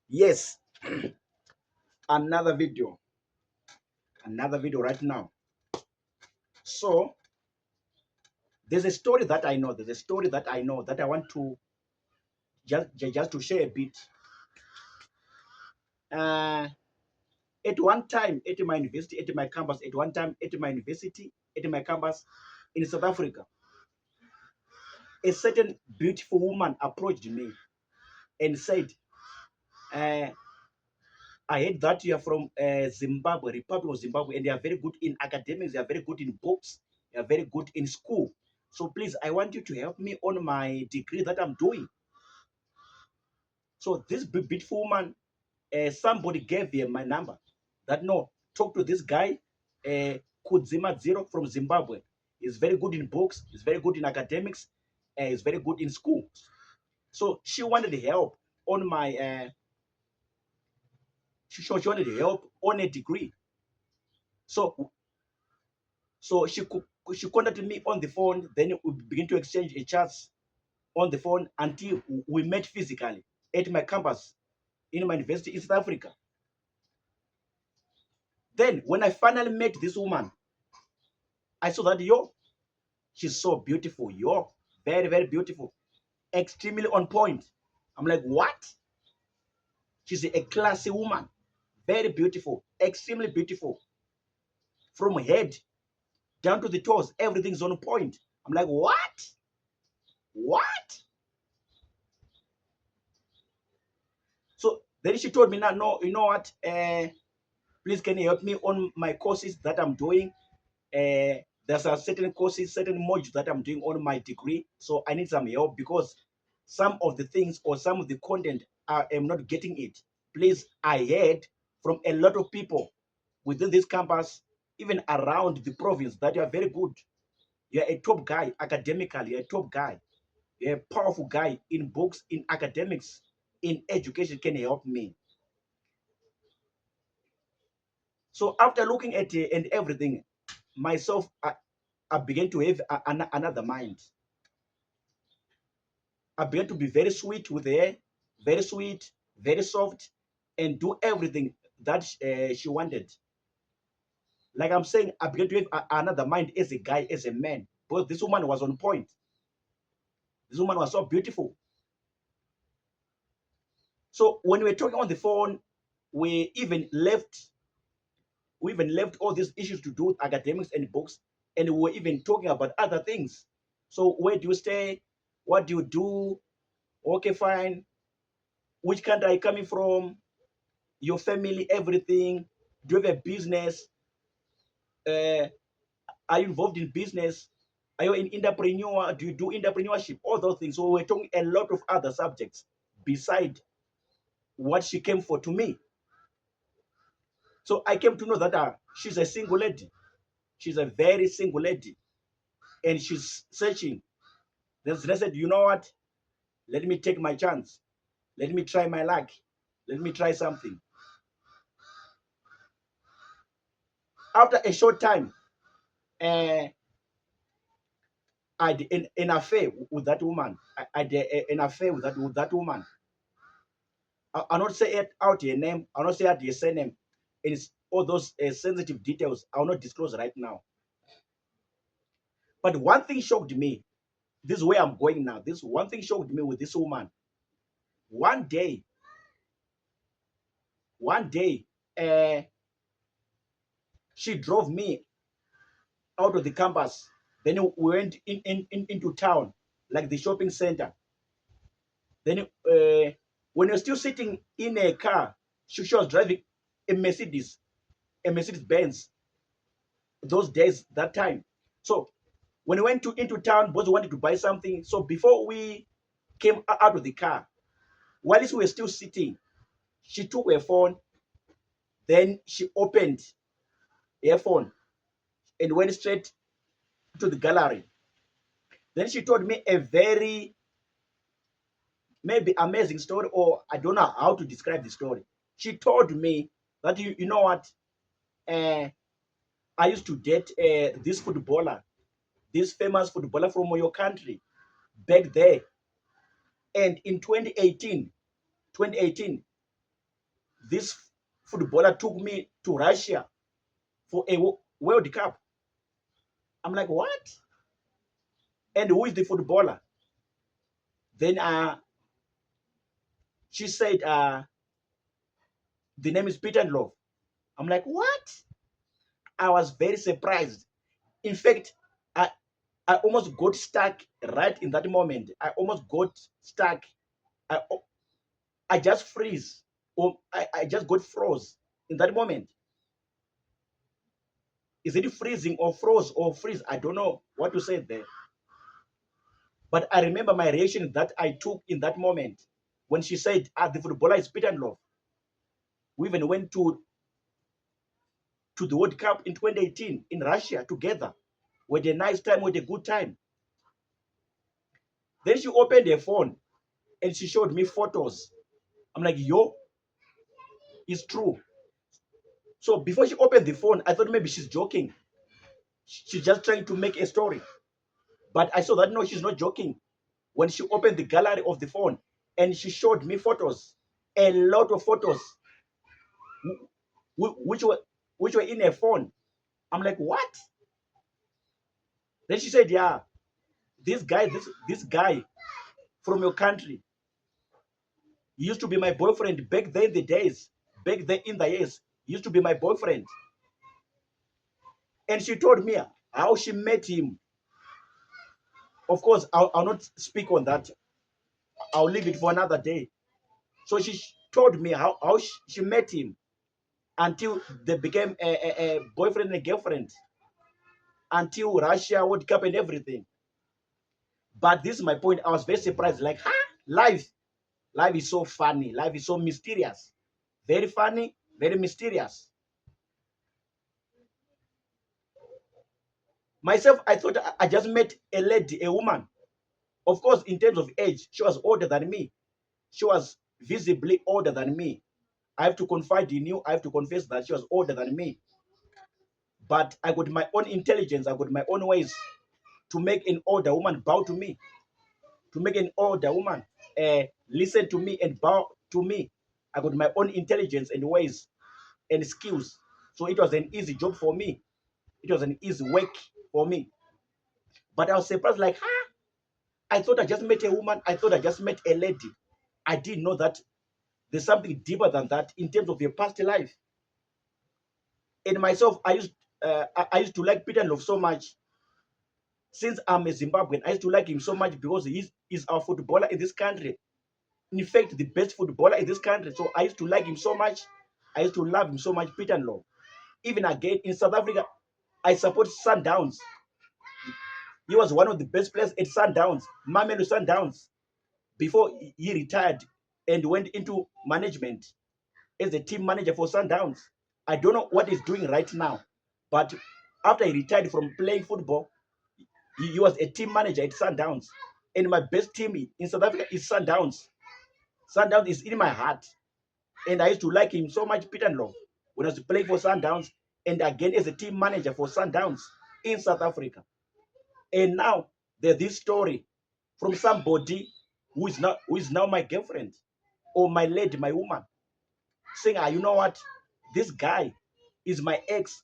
Yes, another video right now. So there's a story that I know. There's a story that I know that I want to just to share a bit. Uh, at one time, at my university, at my campus, at one time, at my university, at my campus in South Africa, a certain beautiful woman approached me and said, uh, I heard that you are from Zimbabwe, Republic of Zimbabwe, and you are very good in academics, you are very good in books, you are very good in school. So please, I want you to help me on my degree that I'm doing. So this beautiful woman, somebody gave him my number. That no, talk to this guy, Kudzima Zero from Zimbabwe. He's very good in books, he's very good in academics, he's very good in school. So she wanted help on my she wanted help on a degree. So she contacted me on the phone. Then we begin to exchange a chats on the phone until we met physically at my campus in my university in South Africa. Then when I finally met this woman, I saw that she's so beautiful, very, very beautiful, extremely on point. I'm like, what? She's a classy woman, very beautiful, extremely beautiful. From head down to the toes, everything's on point. I'm like, what? What? So then she told me, now, no, you know what? Please, can you help me on my courses that I'm doing? There's a certain courses, certain modules that I'm doing on my degree. So I need some help because some of the things or some of the content I am not getting it. Please, I heard from a lot of people within this campus, even around the province, that you are very good. You're a top guy academically, you're a top guy. You're a powerful guy in books, in academics, in education. Can you help me? So after looking at it and everything, myself, I began to have another mind. I began to be very sweet with her, very sweet, very soft, and do everything that she wanted. Like I'm saying, I began to have another mind as a guy, as a man. But this woman was on point. This woman was so beautiful. So when we were talking on the phone, we even left all these issues to do with academics and books, and we were even talking about other things. So where do you stay? What do you do? Okay, fine. Which country are you coming from? Your family, everything. Do you have a business? Uh, are you involved in business? Are you an entrepreneur? Do you do entrepreneurship? All those things. So we're talking a lot of other subjects beside what she came for to me. So I came to know that she's a single lady. She's a very single lady. And she's searching. Then I said, you know what? Let me take my chance. Let me try my luck. Let me try something. After a short time, uh, I had an affair with that woman. I had an affair with that woman. I'll not say it out her name. I'll not say out her surname. It's all those sensitive details. I'll not disclose right now. But one thing shocked me. This is where I'm going now. This one thing shocked me with this woman. One day, one day, uh, she drove me out of the campus. Then we went into town, like the shopping center. Then when you're still sitting in a car, she was driving a Mercedes Benz. Those days, that time. So when we went into town, both wanted to buy something. So before we came out of the car, while we were still sitting, she took her phone. Then she opened her phone and went straight to the gallery. Then she told me a very maybe amazing story, or I don't know how to describe the story. She told me that you know what, uh, I used to date this footballer, this famous footballer from your country back there. And in 2018, this footballer took me to Russia for a World Cup. I'm like, what? And who is the footballer? Then she said, the name is Peter Love. I'm like, what? I was very surprised. In fact, I, I almost got stuck right in that moment. I almost got stuck. I, I just freeze. Or I just got froze in that moment. Is it freezing or froze or freeze? I don't know what to say there. But I remember my reaction that I took in that moment when she said, the footballer is Peter Love. We even went to the World Cup in 2018 in Russia together. We had a nice time, we had a good time. Then she opened her phone and she showed me photos. I'm like, yo, it's true. So before she opened the phone, I thought maybe she's joking. She's just trying to make a story. But I saw that no, she's not joking. When she opened the gallery of the phone and she showed me photos, a lot of photos, which were in her phone. I'm like, what? Then she said, yeah, this guy from your country, he used to be my boyfriend back then back then in the years, he used to be my boyfriend. And she told me how she met him. Of course, I'll not speak on that. I'll leave it for another day. So she told me how she met him until they became a boyfriend and girlfriend, until Russia World Cup and everything. But this is my point. I was very surprised. Like, huh? Life is so funny. Life is so mysterious. Very funny, very mysterious. Myself, I thought I just met a lady, a woman. Of course, in terms of age, she was older than me. She was visibly older than me. I have to confide in you. I have to confess that she was older than me. But I got my own intelligence. I got my own ways to make an older woman bow to me, to make an older woman listen to me and bow to me. I got my own intelligence and ways and skills. So it was an easy job for me. It was an easy work for me. But I was surprised, like, huh? I thought I just met a woman. I thought I just met a lady. I didn't know that there's something deeper than that in terms of your past life. And myself, I used to like Peter Love so much. Since I'm a Zimbabwean, I used to like him so much because he's our footballer in this country. In fact, the best footballer in this country. So I used to like him so much. I used to love him so much, Peter Love. Even again in South Africa, I support Sundowns. He was one of the best players at Sundowns, Mamelodi Sundowns, before he retired and went into management as a team manager for Sundowns. I don't know what he's doing right now, but after he retired from playing football, he was a team manager at Sundowns. And my best team in South Africa is Sundowns. Sundowns is in my heart. And I used to like him so much, Peter Love, when I was playing for Sundowns and again as a team manager for Sundowns in South Africa. And now there's this story from somebody who is now my girlfriend or my lady, my woman, saying, you know what? This guy is my ex.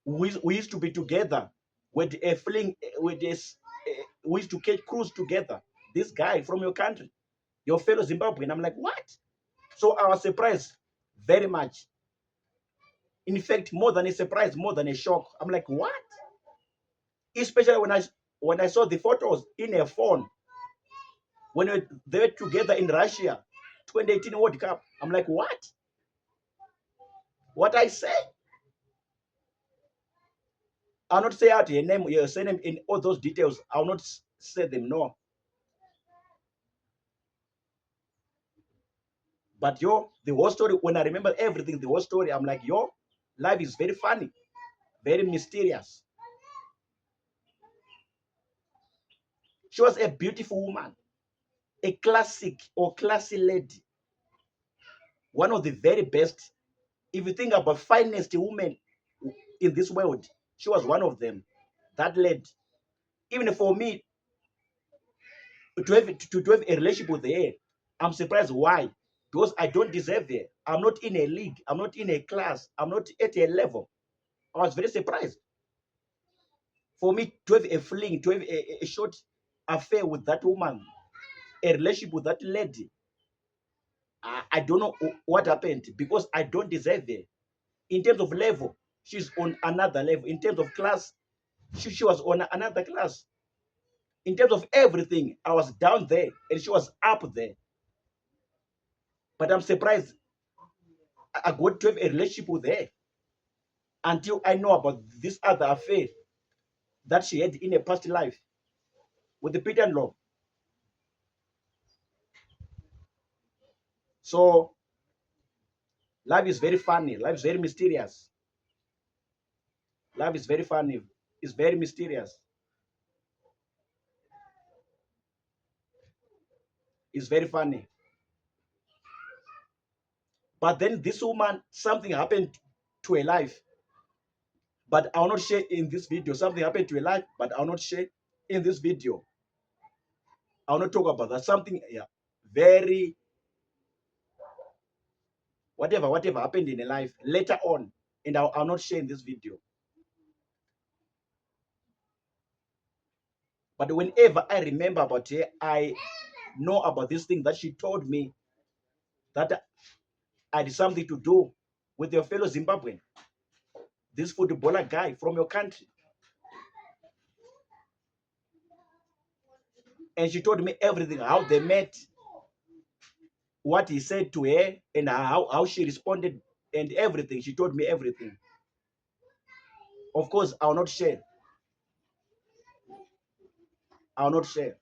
We used to be together with a fling with this. We used to catch cruise together. This guy from your country, your fellow Zimbabwean. I'm like, what? So I was surprised very much. In fact, more than a surprise, more than a shock. I'm like, what? Especially when I saw the photos in a phone when they were together in Russia, 2018 World Cup. I'm like, what? What I say? I'll not say out your name, your surname, in all those details. I'll not say them, no. But yo, the whole story, when I remember everything, the whole story, I'm like, yo, life is very funny, very mysterious. She was a beautiful woman, a classic or classy lady, one of the very best. If you think about finest women in this world, she was one of them. That lady. Even for me, to have a relationship with her. I'm surprised why. Because I don't deserve her. I'm not in a league. I'm not in a class. I'm not at a level. I was very surprised. For me to have a fling, to have a short affair with that woman, a relationship with that lady, I don't know what happened because I don't deserve her. In terms of level, she's on another level. In terms of class, she was on another class. In terms of everything, I was down there and she was up there. But I'm surprised I got to have a relationship with her until I know about this other affair that she had in a past life with the Peter Law. So life is very funny. Life is very mysterious. Life is very funny. It's very mysterious. It's very funny. But then this woman, something happened to her life. But I'll not share in this video. Something happened to her life, but I'll not share in this video. I'll not talk about that. Something, yeah, very whatever happened in her life later on, and I'll not share in this video. But whenever I remember about her, I know about this thing that she told me that I had something to do with your fellow Zimbabwean, this footballer guy from your country. And she told me everything, how they met, what he said to her, and how she responded, and everything. She told me everything. Of course, I'll not share. I'll not share.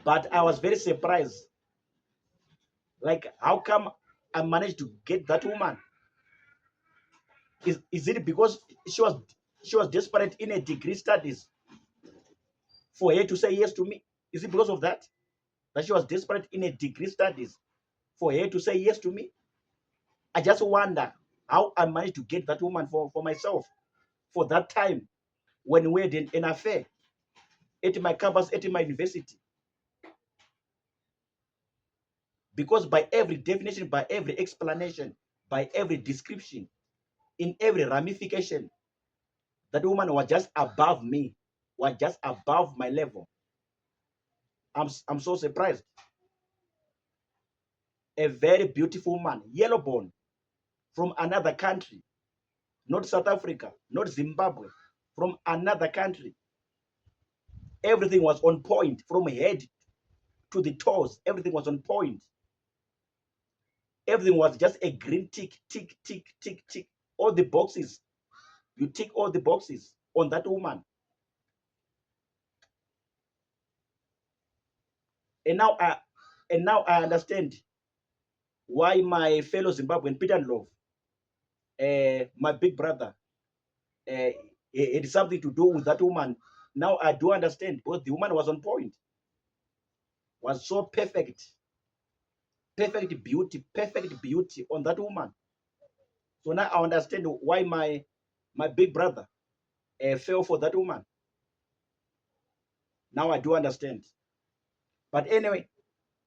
But I was very surprised. Like, how come I managed to get that woman? Is it because she was desperate in a degree studies for her to say yes to me? Is it because of that? That she was desperate in a degree studies for her to say yes to me? I just wonder how I managed to get that woman for myself for that time when we had an affair at my campus, at my university. Because by every definition, by every explanation, by every description, in every ramification, that woman was just above me, was just above my level. I'm so surprised. A very beautiful man, yellow bone, from another country, not South Africa, not Zimbabwe, from another country. Everything was on point from head to the toes. Everything was on point. Everything was just a green tick, tick, tick, tick, tick. All the boxes. You tick all the boxes on that woman. And now I understand why my fellow Zimbabwean Peter Love, my big brother, it had something to do with that woman. Now I do understand because the woman was on point, was so perfect, perfect beauty on that woman. So now I understand why my big brother fell for that woman. Now I do understand. But anyway,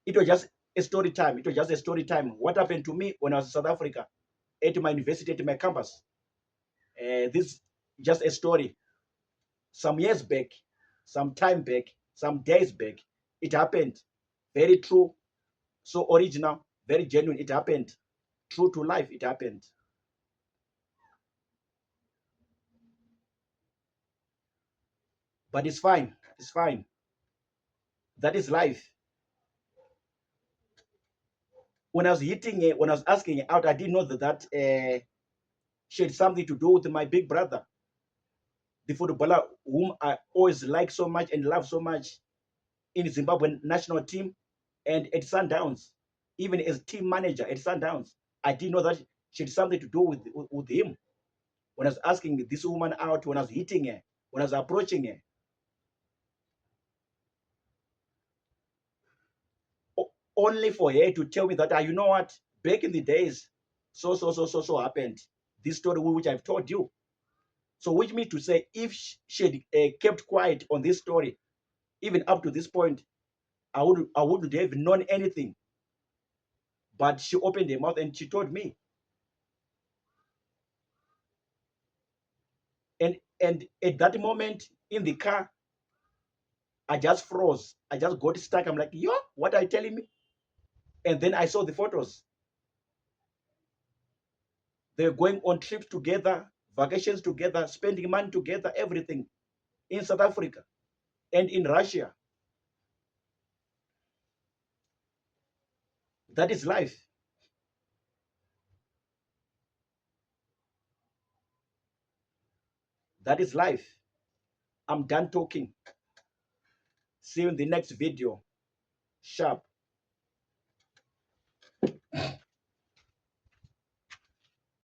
it was just a story time. It was just a story time. What happened to me when I was in South Africa, at my university, at my campus. This just a story. Some years back, some time back, some days back, it happened. Very true, so original, very genuine. It happened. True to life, it happened. But it's fine. It's fine. That is life. When I was hitting it, when I was asking it out, I didn't know that she had something to do with my big brother, the footballer whom I always like so much and love so much in the Zimbabwe national team and at Sundowns, even as team manager at Sundowns. I didn't know that she had something to do with him. When I was asking this woman out, when I was hitting her, when I was approaching her, only for her to tell me that, you know what, back in the days, so happened. This story which I've told you. So which means to say, if she had kept quiet on this story, even up to this point, I wouldn't have known anything. But she opened her mouth and she told me. And at that moment in the car, I just froze. I just got stuck. I'm like, yo, what are you telling me? And then I saw the photos. They're going on trips together, vacations together, spending money together, everything in South Africa and in Russia. That is life. That is life. I'm done talking. See you in the next video. Sharp.